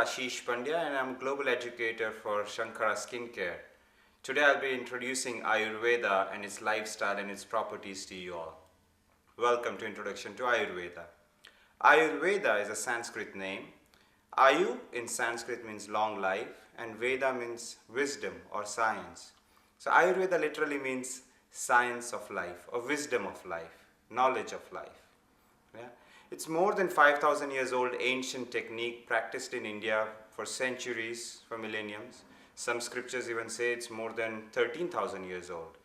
Ashish Pandya and I'm a global educator for Shankara Skincare. Today I'll be introducing Ayurveda and its lifestyle and its properties to you all. Welcome to Introduction to Ayurveda. Ayurveda is a Sanskrit name. Ayu in Sanskrit means long life and Veda means wisdom or science. So Ayurveda literally means science of life or wisdom of life, knowledge of life. Yeah? It's more than 5,000 years old ancient technique practiced in India for centuries, for millenniums. Some scriptures even say it's more than 13,000 years old.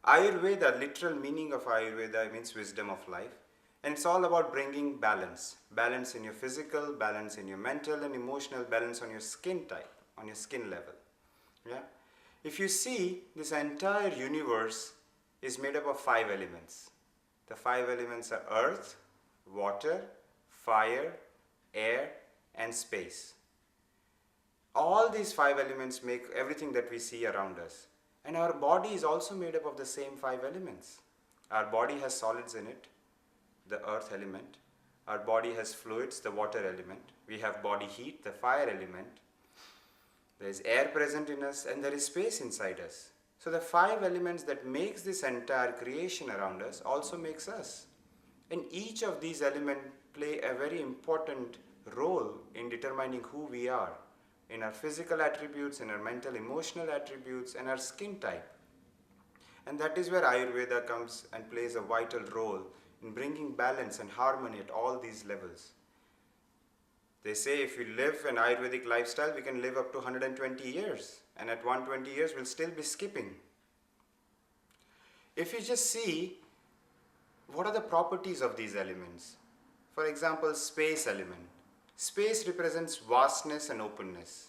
Ayurveda, literal meaning of Ayurveda means wisdom of life. And it's all about bringing balance. Balance in your physical, balance in your mental and emotional, balance on your skin type, on your skin level. Yeah? If you see, this entire universe is made up of 5 elements. The 5 elements are earth, water, fire, air, and space. All these 5 elements make everything that we see around us. And our body is also made up of the same 5 elements. Our body has solids in it, the earth element. Our body has fluids, the water element. We have body heat, the fire element. There is air present in us and there is space inside us. So the 5 elements that makes this entire creation around us also makes us. And each of these elements play a very important role in determining who we are, in our physical attributes, in our mental, emotional attributes, and our skin type. And that is where Ayurveda comes and plays a vital role in bringing balance and harmony at all these levels. They say if we live an Ayurvedic lifestyle, we can live up to 120 years. And at 120 years, we'll still be skipping. If you just see, what are the properties of these elements? For example, space element. Space represents vastness and openness.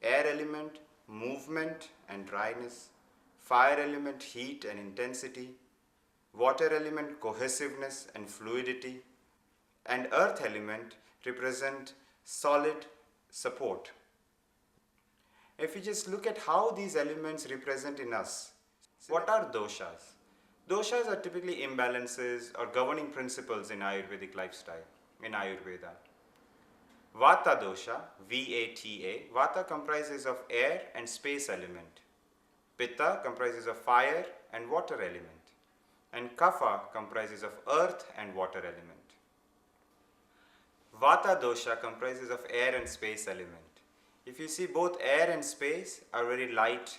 Air element, movement and dryness. Fire element, heat and intensity. Water element, cohesiveness and fluidity. And earth element represent solid support. If you just look at how these elements represent in us, what are doshas? Doshas are typically imbalances or governing principles in Ayurvedic lifestyle, in Ayurveda. Vata dosha, V-A-T-A, Vata comprises of air and space element. Pitta comprises of fire and water element. And Kapha comprises of earth and water element. Vata dosha comprises of air and space element. If you see, both air and space are very light,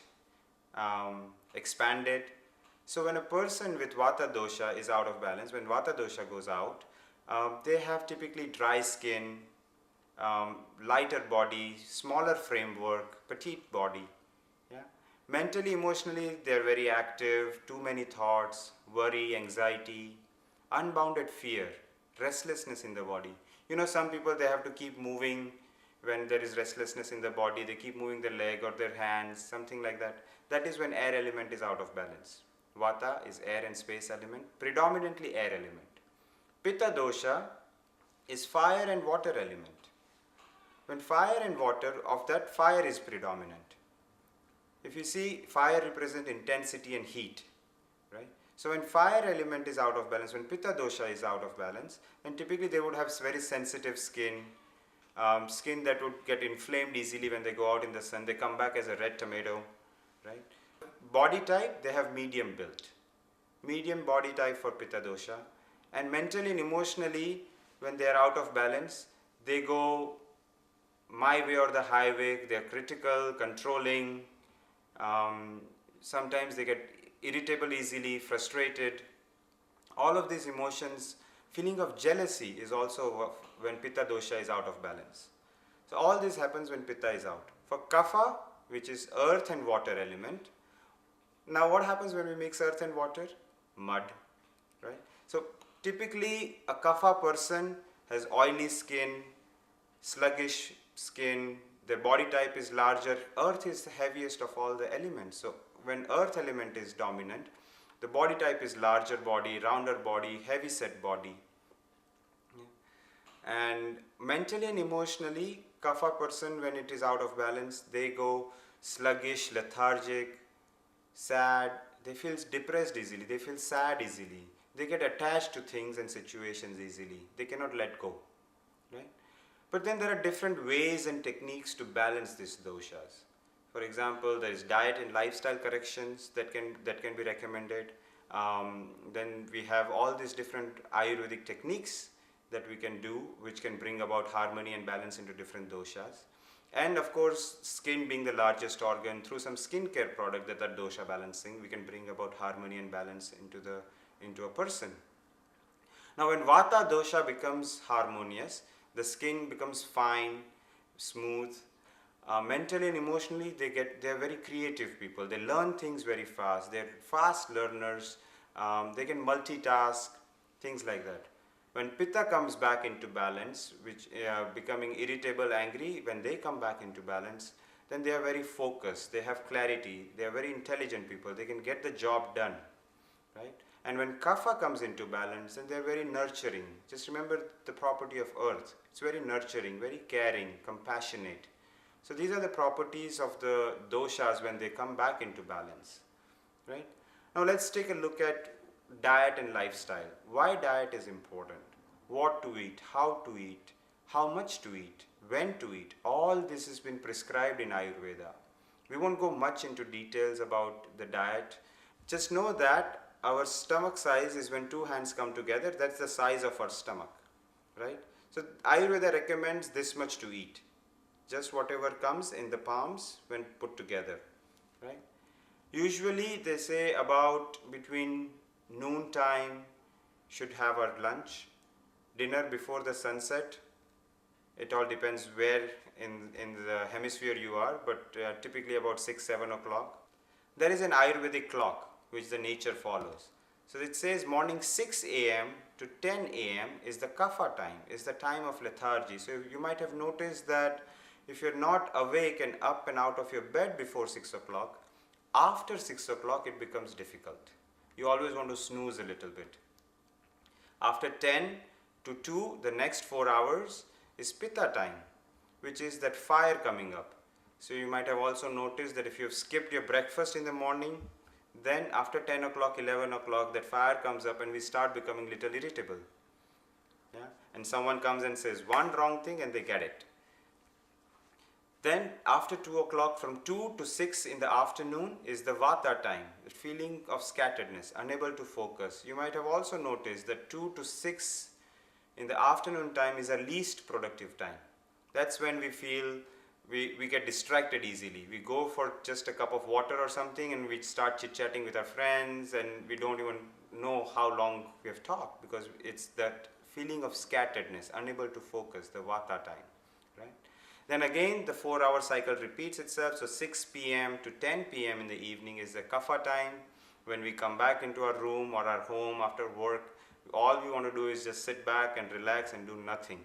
expanded. So when a person with Vata dosha is out of balance, when Vata dosha goes out, they have typically dry skin, lighter body, smaller framework, petite body. Yeah? Mentally, emotionally, they're very active, too many thoughts, worry, anxiety, unbounded fear, restlessness in the body. You know, some people, they have to keep moving when there is restlessness in the body. They keep moving their leg or their hands, something like that. That is when air element is out of balance. Vata is air and space element, predominantly air element. Pitta dosha is fire and water element. When fire and water, of that fire is predominant. If you see, fire represents intensity and heat, right? So when fire element is out of balance, when Pitta dosha is out of balance, then typically they would have very sensitive skin, skin that would get inflamed easily when they go out in the sun. They come back as a red tomato, right? Body type, they have medium built. Medium body type for Pitta dosha. And mentally and emotionally, when they are out of balance, they go my way or the highway. They are critical, controlling. Sometimes they get irritable easily, frustrated. All of these emotions, feeling of jealousy is also when Pitta dosha is out of balance. So all this happens when Pitta is out. For Kapha, which is earth and water element, now what happens when we mix earth and water? Mud, right? So typically a Kapha person has oily skin, sluggish skin, their body type is larger. Earth is the heaviest of all the elements. So when earth element is dominant, the body type is larger body, rounder body, heavy set body. Yeah. And mentally and emotionally, Kapha person, when it is out of balance, they go sluggish, lethargic, sad, they feel depressed easily, they feel sad easily, they get attached to things and situations easily, they cannot let go, right? But then there are different ways and techniques to balance these doshas. For example, there is diet and lifestyle corrections that can be recommended. Then we have all these different Ayurvedic techniques that we can do, which can bring about harmony and balance into different doshas. And of course, skin being the largest organ, through some skincare product that are dosha balancing, we can bring about harmony and balance into a person. Now, when Vata dosha becomes harmonious, the skin becomes fine, smooth. Mentally and emotionally, they are very creative people. They learn things very fast. They're fast learners. They can multitask, things like that. When Pitta comes back into balance, which becoming irritable, angry, when they come back into balance, then they are very focused. They have clarity. They are very intelligent people. They can get the job done, right? And when Kapha comes into balance, then they are very nurturing. Just remember the property of earth. It's very nurturing, very caring, compassionate. So these are the properties of the doshas when they come back into balance, right? Now let's take a look at diet and lifestyle. Why diet is important? What to eat, how to eat, how much to eat, when to eat. All this has been prescribed in Ayurveda. We won't go much into details about the diet. Just know that our stomach size is when two hands come together. That's the size of our stomach, right? So Ayurveda recommends this much to eat. Just whatever comes in the palms when put together, right? Usually they say about between noon time should have our lunch, dinner before the sunset. It all depends where in the hemisphere you are, but typically about 6-7 o'clock. There is an Ayurvedic clock which the nature follows. So it says morning 6 a.m. to 10 a.m. is the kapha time, is the time of lethargy. So you might have noticed that if you're not awake and up and out of your bed before 6 o'clock, after 6 o'clock it becomes difficult. You always want to snooze a little bit. After 10 to 2, the next 4 hours is pitta time, which is that fire coming up. So you might have also noticed that if you've skipped your breakfast in the morning, then after 10 o'clock, 11 o'clock, that fire comes up and we start becoming little irritable. Yeah? And someone comes and says one wrong thing and they get it. Then after 2 o'clock, from 2 to 6 in the afternoon is the vata time, the feeling of scatteredness, unable to focus. You might have also noticed that 2 to 6 in the afternoon time is our least productive time. That's when we feel we get distracted easily. We go for just a cup of water or something and we start chit-chatting with our friends and we don't even know how long we have talked, because it's that feeling of scatteredness, unable to focus, the vata time, right? Then again the 4-hour cycle repeats itself. So 6 p.m. to 10 p.m. in the evening is the kapha time. When we come back into our room or our home after work, all we want to do is just sit back and relax and do nothing.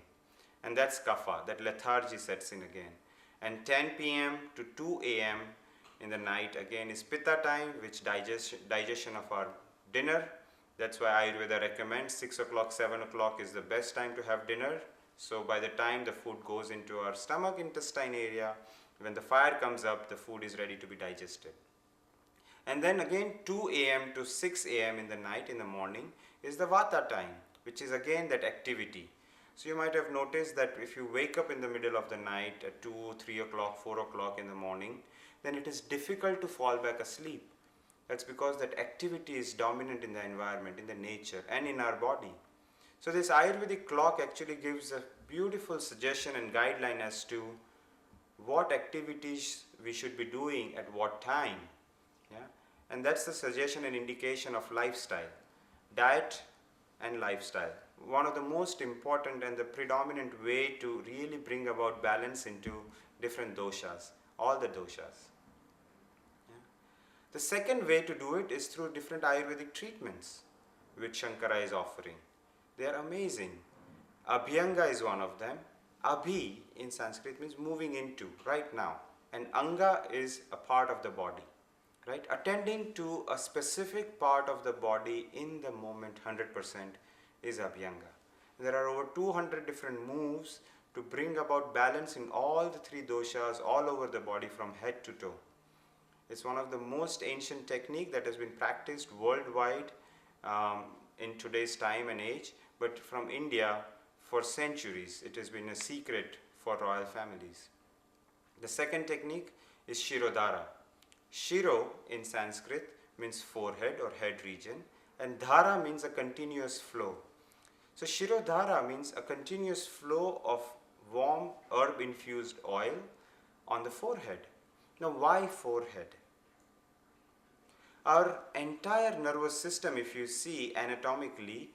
And that's kapha, that lethargy sets in again. And 10 p.m. to 2 a.m. in the night again is pitta time, which digestion of our dinner. That's why Ayurveda recommends 6 o'clock, 7 o'clock is the best time to have dinner. So by the time the food goes into our stomach intestine area, when the fire comes up, the food is ready to be digested. And then again 2 a.m. to 6 a.m. in the night, in the morning, is the vata time, which is again that activity. So you might have noticed that if you wake up in the middle of the night at 2, 3 o'clock, 4 o'clock in the morning, then it is difficult to fall back asleep. That's because that activity is dominant in the environment, in the nature, and in our body. So this Ayurvedic clock actually gives a beautiful suggestion and guideline as to what activities we should be doing at what time. Yeah? And that's the suggestion and indication of lifestyle, diet and lifestyle. One of the most important and the predominant way to really bring about balance into different doshas, all the doshas. Yeah? The second way to do it is through different Ayurvedic treatments which Shankara is offering. They are amazing. Abhyanga is one of them. Abhi in Sanskrit means moving into, right now. And Anga is a part of the body, right? Attending to a specific part of the body in the moment 100% is Abhyanga. There are over 200 different moves to bring about balance in all the 3 doshas all over the body from head to toe. It's one of the most ancient technique that has been practiced worldwide in today's time and age. But from India, for centuries. It has been a secret for royal families. The second technique is Shirodhara. Shiro in Sanskrit means forehead or head region, and dhara means a continuous flow. So Shirodhara means a continuous flow of warm herb infused oil on the forehead. Now, why forehead? Our entire nervous system, if you see anatomically,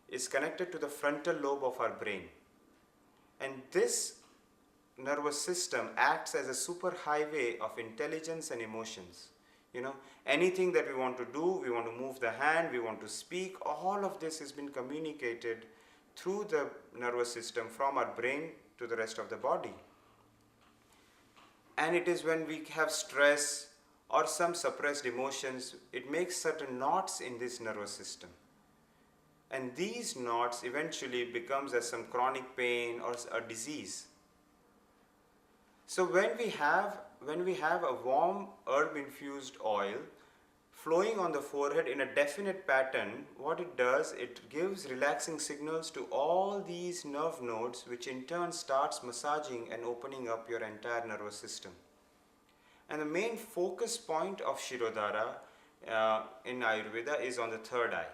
is connected to the frontal lobe of our brain. And this nervous system acts as a superhighway of intelligence and emotions. Anything that we want to do, we want to move the hand, we want to speak, all of this has been communicated through the nervous system from our brain to the rest of the body. And it is when we have stress or some suppressed emotions, it makes certain knots in this nervous system. And these knots eventually becomes as some chronic pain or a disease. So when we have a warm herb infused oil flowing on the forehead in a definite pattern, what it does, it gives relaxing signals to all these nerve nodes, which in turn starts massaging and opening up your entire nervous system. And the main focus point of Shirodhara in Ayurveda is on the third eye.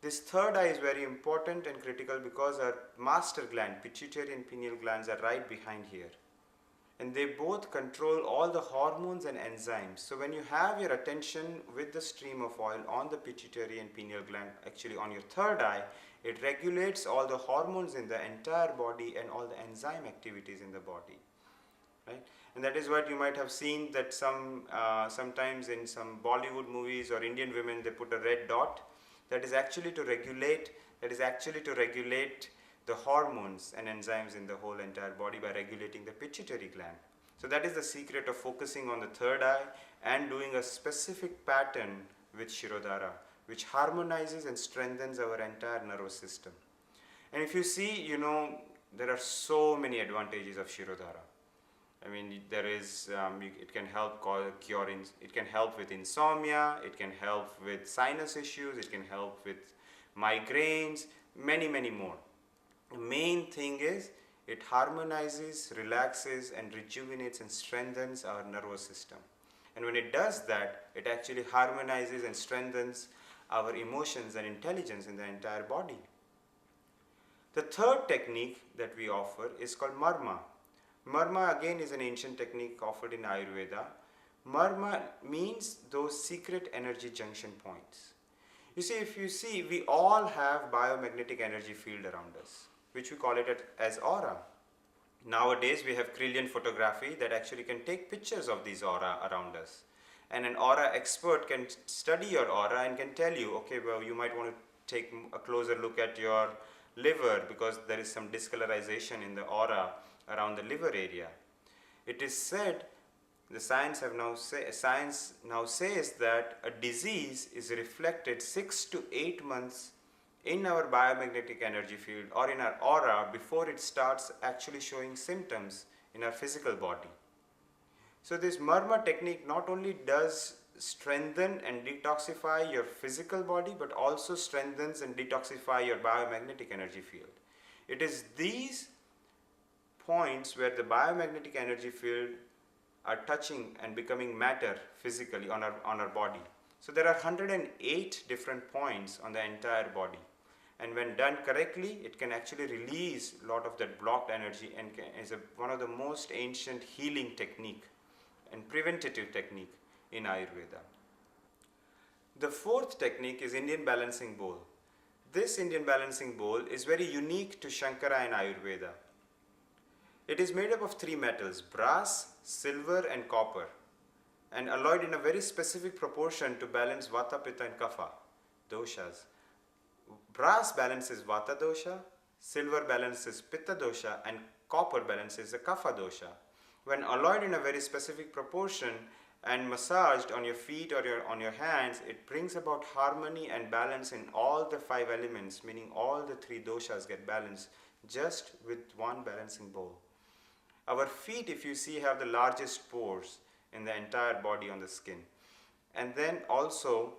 This third eye is very important and critical because our master gland, pituitary and pineal glands, are right behind here. And they both control all the hormones and enzymes. So when you have your attention with the stream of oil on the pituitary and pineal gland, actually on your third eye, it regulates all the hormones in the entire body and all the enzyme activities in the body. Right? And that is what you might have seen that sometimes in some Bollywood movies or Indian women, they put a red dot. That is actually to regulate the hormones and enzymes in the whole entire body by regulating the pituitary gland. So that is the secret of focusing on the third eye and doing a specific pattern with Shirodhara, which harmonizes and strengthens our entire nervous system. And if you see, there are so many advantages of Shirodhara. I mean, there is, it can help it can help with insomnia, it can help with sinus issues, it can help with migraines, many, many more. The main thing is it harmonizes, relaxes, and rejuvenates and strengthens our nervous system. And when it does that, it actually harmonizes and strengthens our emotions and intelligence in the entire body. The third technique that we offer is called Marma. Marma again is an ancient technique offered in Ayurveda. Marma means those secret energy junction points. If you see, we all have biomagnetic energy field around us, which we call it as aura. Nowadays, we have Kirlian photography that actually can take pictures of these aura around us. And an aura expert can study your aura and can tell you, okay, well, you might want to take a closer look at your liver because there is some discolorization in the aura around the liver area. It is said, science now says that a disease is reflected 6 to 8 months in our biomagnetic energy field or in our aura before it starts actually showing symptoms in our physical body. So this Marma technique not only does strengthen and detoxify your physical body, but also strengthens and detoxify your biomagnetic energy field. It is these points where the biomagnetic energy field are touching and becoming matter physically on our body. So there are 108 different points on the entire body. And when done correctly, it can actually release a lot of that blocked energy and is one of the most ancient healing technique and preventative technique in Ayurveda. The fourth technique is Indian balancing bowl. This Indian balancing bowl is very unique to Shankara and Ayurveda. It is made up of 3 metals, brass, silver and copper, and alloyed in a very specific proportion to balance Vata, Pitta and Kapha, doshas. Brass balances Vata dosha, silver balances Pitta dosha and copper balances the Kapha dosha. When alloyed in a very specific proportion and massaged on your feet or on your hands, it brings about harmony and balance in all the 5 elements, meaning all the 3 doshas get balanced just with one balancing bowl. Our feet, if you see, have the largest pores in the entire body on the skin. And then also,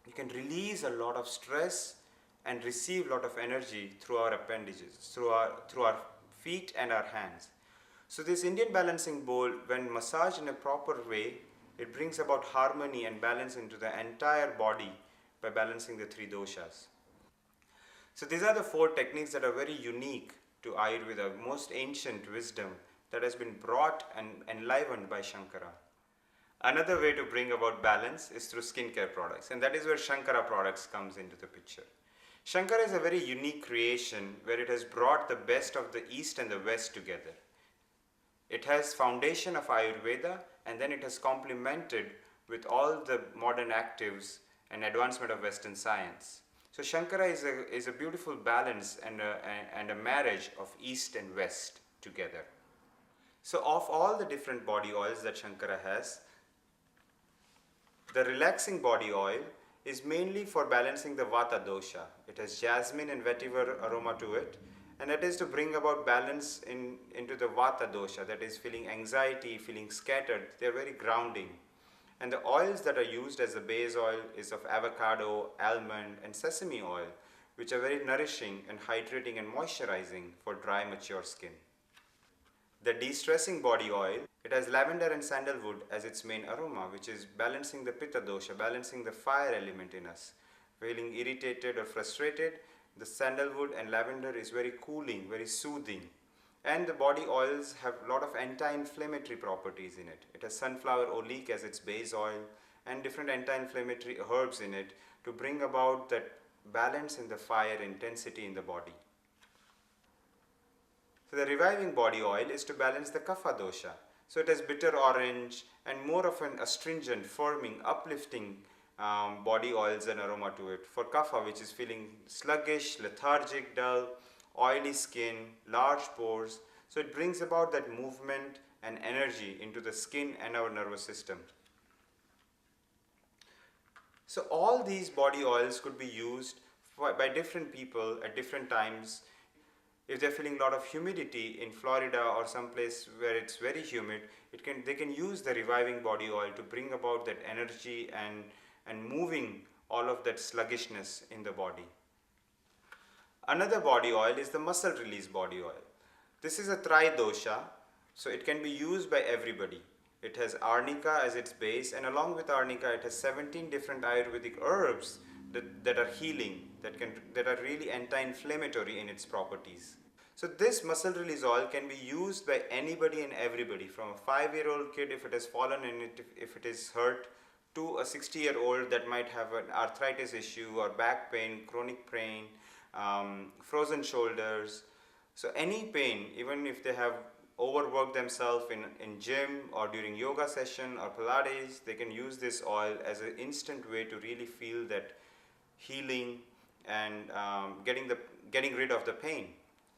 you can release a lot of stress and receive a lot of energy through our appendages, through our feet and our hands. So this Indian balancing bowl, when massaged in a proper way, it brings about harmony and balance into the entire body by balancing the three doshas. So these are the four techniques that are very unique to Ayurveda, most ancient wisdom that has been brought and enlivened by Shankara. Another way to bring about balance is through skincare products, and that is where Shankara products comes into the picture. Shankara is a very unique creation where it has brought the best of the East and the West together. It has foundation of Ayurveda, and then it has complemented with all the modern actives and advancement of Western science. So Shankara is a beautiful balance and a marriage of East and West together. So of all the different body oils that Shankara has, the relaxing body oil is mainly for balancing the Vata dosha. It has jasmine and vetiver aroma to it, and it is to bring about balance into the Vata dosha, that is feeling anxiety, feeling scattered. They are very grounding. And the oils that are used as the base oil is of avocado, almond and sesame oil, which are very nourishing and hydrating and moisturizing for dry mature skin. The de-stressing body oil, it has lavender and sandalwood as its main aroma, which is balancing the pitta dosha, balancing the fire element in us. Feeling irritated or frustrated, the sandalwood and lavender is very cooling, very soothing. And the body oils have a lot of anti-inflammatory properties in it. It has sunflower oleic as its base oil and different anti-inflammatory herbs in it to bring about that balance in the fire intensity in the body. So the reviving body oil is to balance the kapha dosha. So it has bitter orange and more of an astringent, firming, uplifting body oils and aroma to it. For kapha, which is feeling sluggish, lethargic, dull, oily skin, large pores. So it brings about that movement and energy into the skin and our nervous system. So all these body oils could be used by different people at different times. If they're feeling a lot of humidity in Florida or someplace where it's very humid, they can use the reviving body oil to bring about that energy and moving all of that sluggishness in the body. Another body oil is the muscle release body oil. This is a tri-dosha, so it can be used by everybody. It has arnica as its base, and along with arnica it has 17 different Ayurvedic herbs that are healing, that are really anti-inflammatory in its properties. So this muscle release oil can be used by anybody and everybody, from a 5-year-old kid if it has fallen and if it is hurt, to a 60-year-old that might have an arthritis issue or back pain, chronic pain, frozen shoulders. So any pain, even if they have overworked themselves in gym or during yoga session or Pilates, they can use this oil as an instant way to really feel that healing and getting rid of the pain.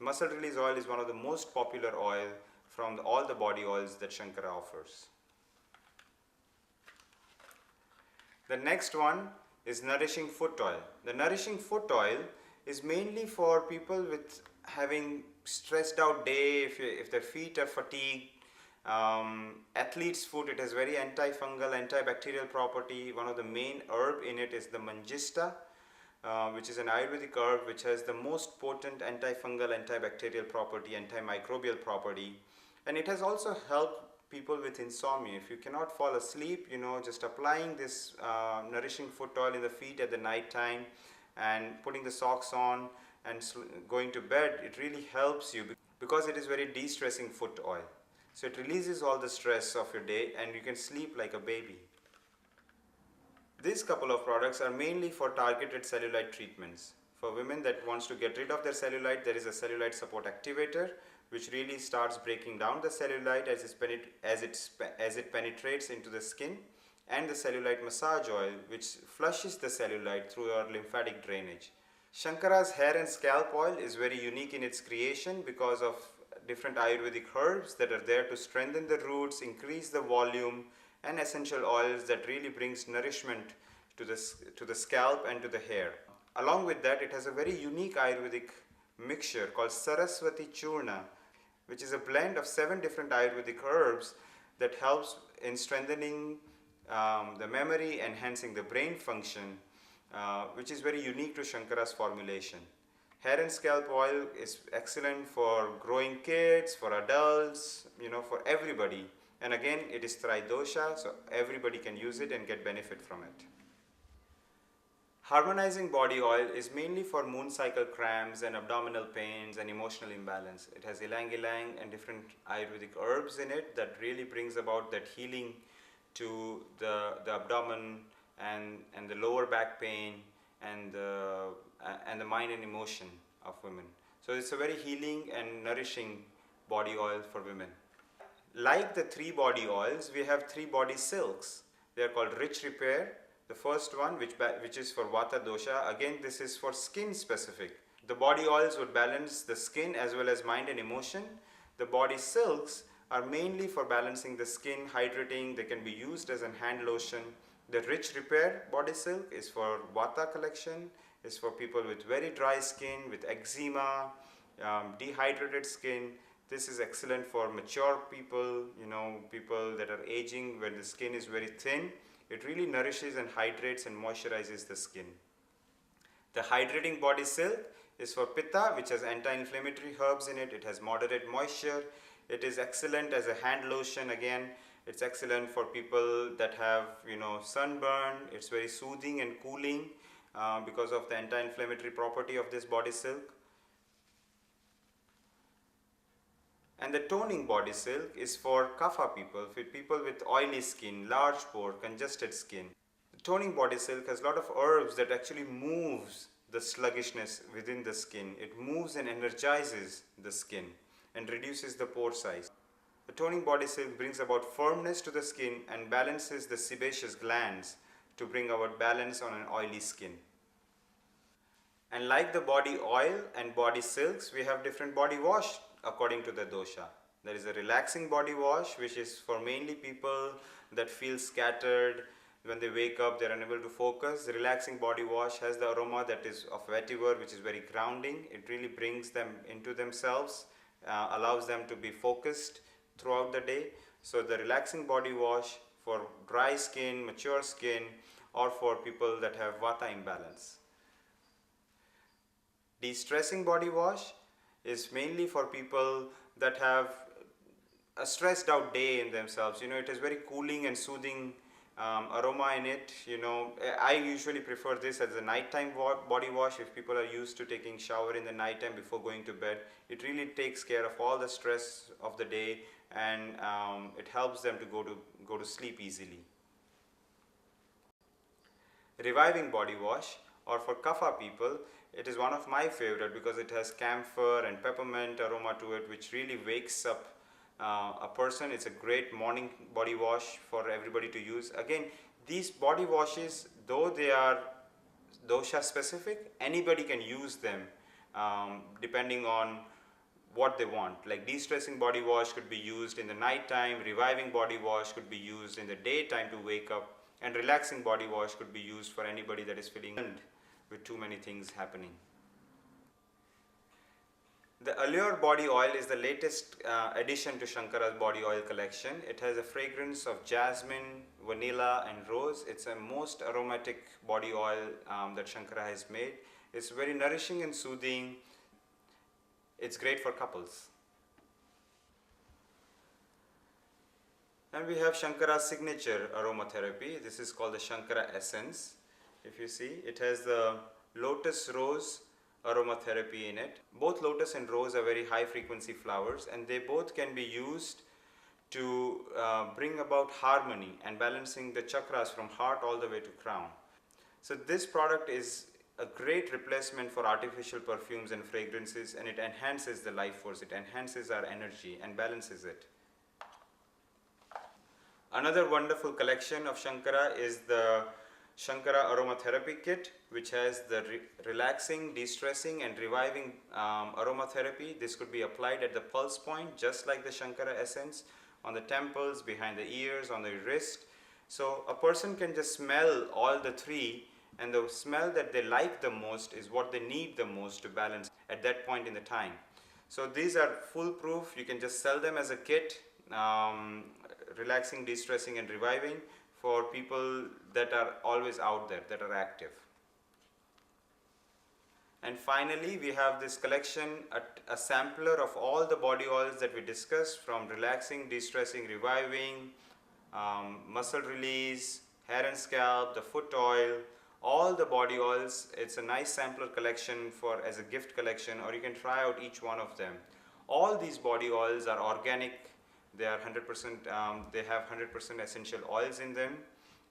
Muscle release oil is one of the most popular oil from all the body oils that Shankara offers. The next one is nourishing foot oil. The nourishing foot oil is mainly for people with having stressed out day, if their feet are fatigued. Athlete's foot, it has very antifungal, antibacterial property. One of the main herb in it is the mangista, which is an Ayurvedic herb which has the most potent antifungal, antibacterial property, antimicrobial property. And it has also helped people with insomnia. If you cannot fall asleep, just applying this nourishing foot oil in the feet at the night time and putting the socks on and going to bed, it really helps you because it is very de-stressing foot oil. So it releases all the stress of your day and you can sleep like a baby. These couple of products are mainly for targeted cellulite treatments. For women that wants to get rid of their cellulite, there is a cellulite support activator which really starts breaking down the cellulite as it penetrates into the skin, and the cellulite massage oil which flushes the cellulite through our lymphatic drainage. Shankara's hair and scalp oil is very unique in its creation because of different Ayurvedic herbs that are there to strengthen the roots, increase the volume, and essential oils that really brings nourishment to the scalp and to the hair. Along with that, it has a very unique Ayurvedic mixture called Saraswati Churna, which is a blend of 7 different Ayurvedic herbs that helps in strengthening the memory, enhancing the brain function, which is very unique to Shankara's formulation. Hair and scalp oil is excellent for growing kids, for adults, for everybody. And again, it is Dosha, so everybody can use it and get benefit from it. Harmonizing body oil is mainly for moon cycle cramps and abdominal pains and emotional imbalance. It has ylang ylang and different Ayurvedic herbs in it that really brings about that healing to the abdomen and the lower back pain and the mind and emotion of women. So it's a very healing and nourishing body oil for women. Like the three body oils, we have three body silks. They are called Rich Repair. The first one, which is for Vata dosha, again this is for skin specific. The body oils would balance the skin as well as mind and emotion. The body silks are mainly for balancing the skin, hydrating. They can be used as a hand lotion. The Rich Repair body silk is for Vata collection, is for people with very dry skin, with eczema, dehydrated skin. This is excellent for mature people, people that are aging when the skin is very thin. It really nourishes and hydrates and moisturizes the skin. The hydrating body silk is for Pitta, which has anti-inflammatory herbs in it. It has moderate moisture. It is excellent as a hand lotion again. It's excellent for people that have sunburn. It's very soothing and cooling because of the anti-inflammatory property of this body silk. And the toning body silk is for kapha people with oily skin, large pore, congested skin. The toning body silk has a lot of herbs that actually moves the sluggishness within the skin. It moves and energizes the skin and reduces the pore size. The toning body silk brings about firmness to the skin and balances the sebaceous glands to bring about balance on an oily skin. And like the body oil and body silks, we have different body wash according to the dosha. There is a relaxing body wash, which is for mainly people that feel scattered. When they wake up, they're unable to focus. The relaxing body wash has the aroma that is of vetiver, which is very grounding. It really brings them into themselves, allows them to be focused throughout the day. So the relaxing body wash for dry skin, mature skin, or for people that have vata imbalance. De-stressing body wash is mainly for people that have a stressed out day in themselves. It is very cooling and soothing aroma in it. I usually prefer this as a nighttime body wash. If people are used to taking shower in the nighttime before going to bed, it really takes care of all the stress of the day, and it helps them to go to sleep easily. Reviving body wash, or for kapha people, it is one of my favorite because it has camphor and peppermint aroma to it, which really wakes up a person. It's a great morning body wash for everybody to use. Again, these body washes, though they are dosha specific, anybody can use them depending on what they want. Like de-stressing body wash could be used in the night time, reviving body wash could be used in the daytime to wake up, and relaxing body wash could be used for anybody that is feeling with too many things happening. The Allure body oil is the latest addition to Shankara's body oil collection. It has a fragrance of jasmine, vanilla and rose. It's a most aromatic body oil that Shankara has made. It's very nourishing and soothing. It's great for couples. And we have Shankara's signature aromatherapy. This is called the Shankara Essence. If you see, it has the lotus rose aromatherapy in it. Both lotus and rose are very high frequency flowers, and they both can be used to bring about harmony and balancing the chakras from heart all the way to crown. So this product is a great replacement for artificial perfumes and fragrances, and it enhances the life force, it enhances our energy and balances it. Another wonderful collection of Shankara is the Shankara Aromatherapy Kit, which has the relaxing, de-stressing and reviving aromatherapy. This could be applied at the pulse point, just like the Shankara Essence, on the temples, behind the ears, on the wrist. So a person can just smell all the three, and the smell that they like the most is what they need the most to balance at that point in the time. So these are foolproof. You can just sell them as a kit, relaxing, de-stressing and reviving, for people that are always out there, that are active. And finally, we have this collection, a sampler of all the body oils that we discussed, from relaxing, de-stressing, reviving, muscle release, hair and scalp, the foot oil, all the body oils. It's a nice sampler collection for as a gift collection, or you can try out each one of them. All these body oils are organic. They are 100%. They have 100% essential oils in them,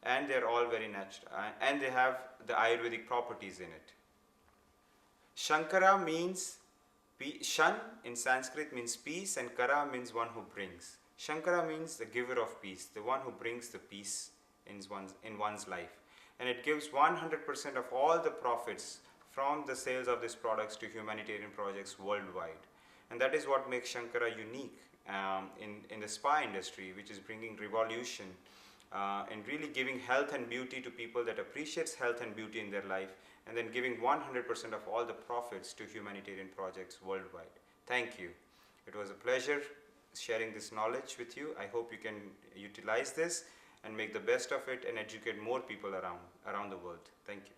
and they're all very natural. And they have the Ayurvedic properties in it. Shankara means Shan in Sanskrit means peace, and Kara means one who brings. Shankara means the giver of peace, the one who brings the peace in one's life. And it gives 100% of all the profits from the sales of these products to humanitarian projects worldwide. And that is what makes Shankara unique in the spa industry, which is bringing revolution and really giving health and beauty to people that appreciates health and beauty in their life, and then giving 100% of all the profits to humanitarian projects worldwide. Thank you. It was a pleasure sharing this knowledge with you. I hope you can utilize this and make the best of it and educate more people around the world. Thank you.